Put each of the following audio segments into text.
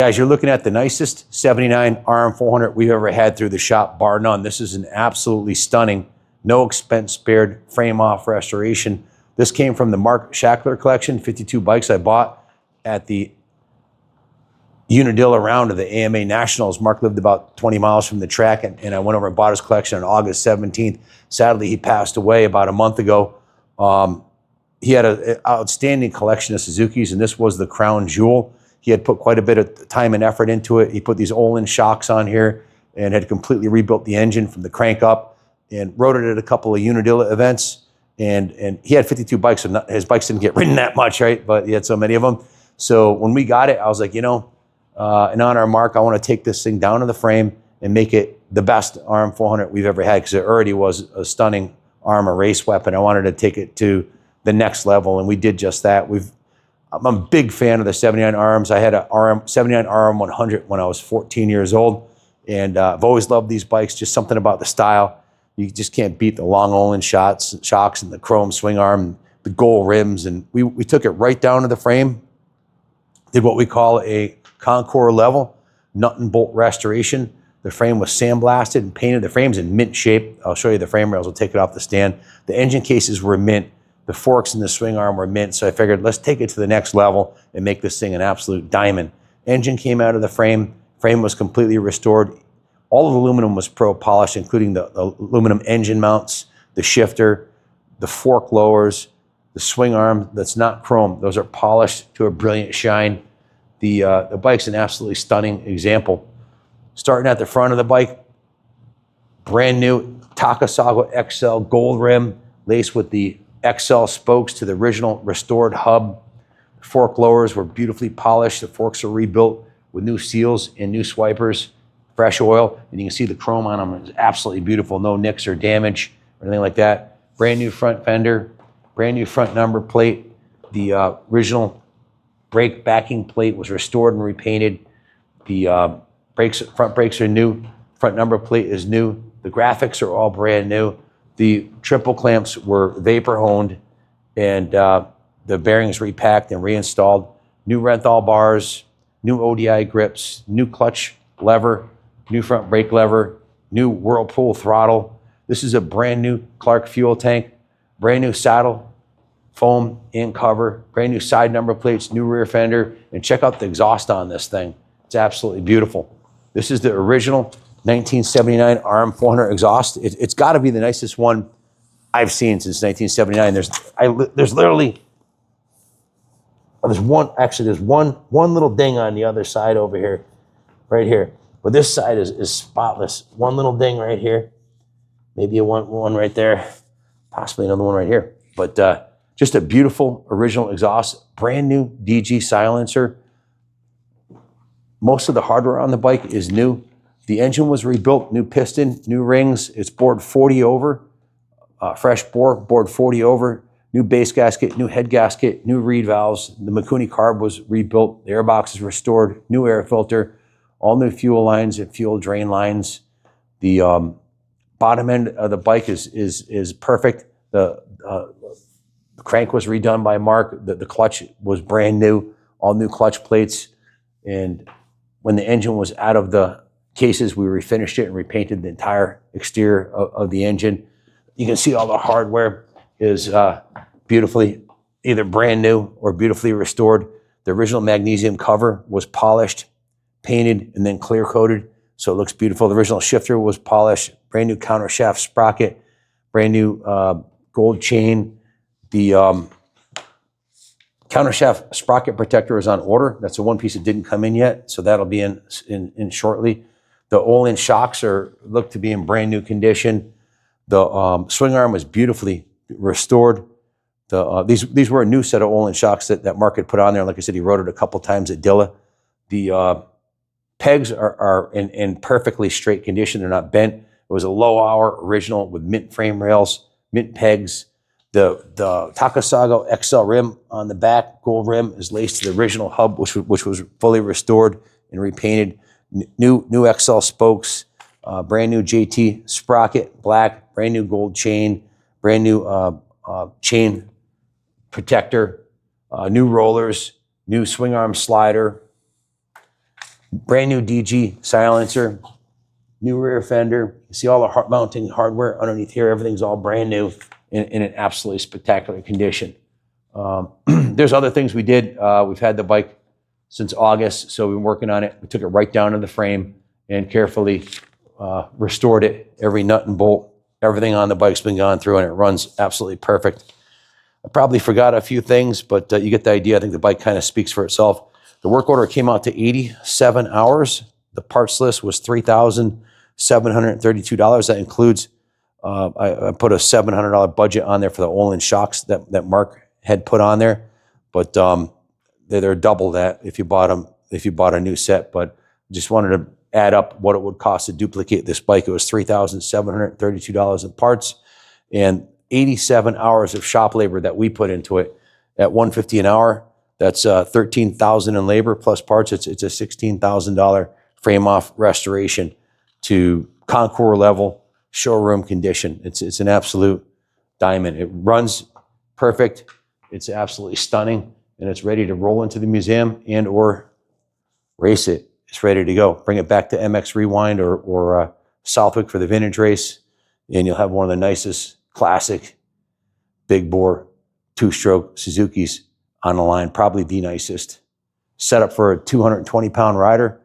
Guys, you're looking at the nicest 79 RM400 we've ever had through the shop, bar none. This is an absolutely stunning, no expense spared, frame off restoration. This came from the Mark Shackler Collection, 52 bikes I bought at the Unadilla round of the AMA Nationals. Mark lived about 20 miles from the track, and I went over and bought his collection on August 17th. Sadly, he passed away about a month ago. He had an outstanding collection of Suzukis, and this was the crown jewel. He had put quite a bit of time and effort into it. He put these Olin shocks on here and had completely rebuilt the engine from the crank up and rode it at a couple of Unadilla events. And he had 52 bikes, so his bikes didn't get ridden that much, right? But he had so many of them. So when we got it, I was like, you know, in honor of Mark, I want to take this thing down to the frame and make it the best RM400 we've ever had, because it already was a stunning armor race weapon. I wanted to take it to the next level, and we did just that. I'm a big fan of the 79 RMs. I had a 79 Rm400 when I was 14 years old, and I've always loved these bikes. Just something about the style. You just can't beat the long Olin shocks and the chrome swing arm, the gold rims, and we took it right down to the frame, did what we call a Concours-Level nut and bolt restoration. The frame was sandblasted and painted. The frame's in mint shape. I'll show you the frame rails. We'll take it off the stand. The engine cases were mint. The forks and the swing arm were mint, so I figured let's take it to the next level and make this thing an absolute diamond. Engine came out of the frame. Frame was completely restored. All of the aluminum was pro polished, including the aluminum engine mounts, the shifter, the fork lowers, the swing arm that's not chrome. Those are polished to a brilliant shine. The bike's an absolutely stunning example. Starting at the front of the bike, brand new Takasago XL gold rim, laced with the XL spokes to the original restored hub. Fork lowers were beautifully polished. The forks are rebuilt with new seals and new swipers, fresh oil, and you can see the chrome on them is absolutely beautiful. No nicks or damage or anything like that. Brand new front fender, brand new front number plate. The original brake backing plate was restored and repainted. The front brakes are new. Front number plate is new. The graphics are all brand new. The triple clamps were vapor honed, and the bearings repacked and reinstalled. New Renthal bars, new ODI grips, new clutch lever, new front brake lever, new Whirlpool throttle. This is a brand new Clark fuel tank, brand new saddle, foam and cover, brand new side number plates, new rear fender, and check out the exhaust on this thing. It's absolutely beautiful. This is the original 1979 RM400 exhaust. It's got to be the nicest one I've seen since 1979. There's one little ding on the other side over here, right here. But this side is spotless. One little ding right here. Maybe one right there. Possibly another one right here. But just a beautiful original exhaust. Brand new DG silencer. Most of the hardware on the bike is new. The engine was rebuilt, new piston, new rings. It's bored 40 over, fresh bore, bored 40 over, new base gasket, new head gasket, new reed valves. The Mikuni carb was rebuilt. The airbox is restored, new air filter, all new fuel lines and fuel drain lines. The bottom end of the bike is perfect. The crank was redone by Mark. The clutch was brand new, all new clutch plates. And when the engine was out of the cases, we refinished it and repainted the entire exterior of the engine. You can see all the hardware is beautifully either brand new or beautifully restored. The original magnesium cover was polished, painted, and then clear coated, so it looks beautiful. The original shifter was polished, brand new countershaft sprocket, brand new gold chain. The countershaft sprocket protector is on order. That's the one piece that didn't come in yet, so that'll be in shortly. The Olin shocks look to be in brand new condition. The swing arm was beautifully restored. These were a new set of Olin shocks that Mark had put on there. Like I said, he rode it a couple times at Dilla. The pegs are in perfectly straight condition. They're not bent. It was a low hour original with mint frame rails, mint pegs. The Takasago XL rim on the back, gold rim, is laced to the original hub, which was fully restored and repainted. New XL spokes, brand new JT sprocket, black, brand new gold chain, brand new chain protector, new rollers, new swing arm slider, Brand new DG silencer, new rear fender. You see all the mounting hardware underneath here. Everything's all brand new in an absolutely spectacular condition. There's other things we did. We've had the bike since August, so we've been working on it. We took it right down to the frame and carefully restored it. Every nut and bolt, everything on the bike's been gone through, and it runs absolutely perfect. I probably forgot a few things, but you get the idea. I think the bike kind of speaks for itself. The work order came out to 87 hours. The parts list was $3,732. That includes, I put a $700 budget on there for the Olin shocks that Mark had put on there, but they're double that if you bought them, if you bought a new set. But just wanted to add up what it would cost to duplicate this bike. It was $3,732 in parts and 87 hours of shop labor that we put into it at $150 an hour. That's $13,000 in labor plus parts. It's a $16,000 frame off restoration to Concours-Level showroom condition. It's an absolute diamond. It runs perfect. It's absolutely stunning, and it's ready to roll into the museum and or race it. It's ready to go. Bring it back to MX Rewind or Southwick for the vintage race, and you'll have one of the nicest classic big bore two-stroke Suzukis on the line, probably the nicest. Set up for a 220-pound rider,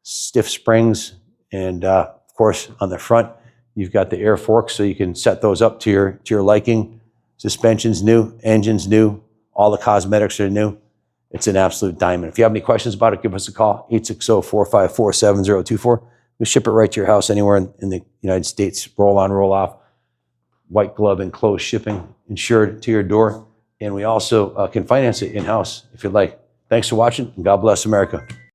stiff springs, and of course on the front you've got the air forks, so you can set those up to your liking. Suspension's new, engine's new, all the cosmetics are new. It's an absolute diamond. If you have any questions about it, give us a call, 860-454-7024. We ship it right to your house anywhere in the United States, roll on, roll off, white glove enclosed shipping, insured to your door. And we also can finance it in-house if you'd like. Thanks for watching, and God bless America.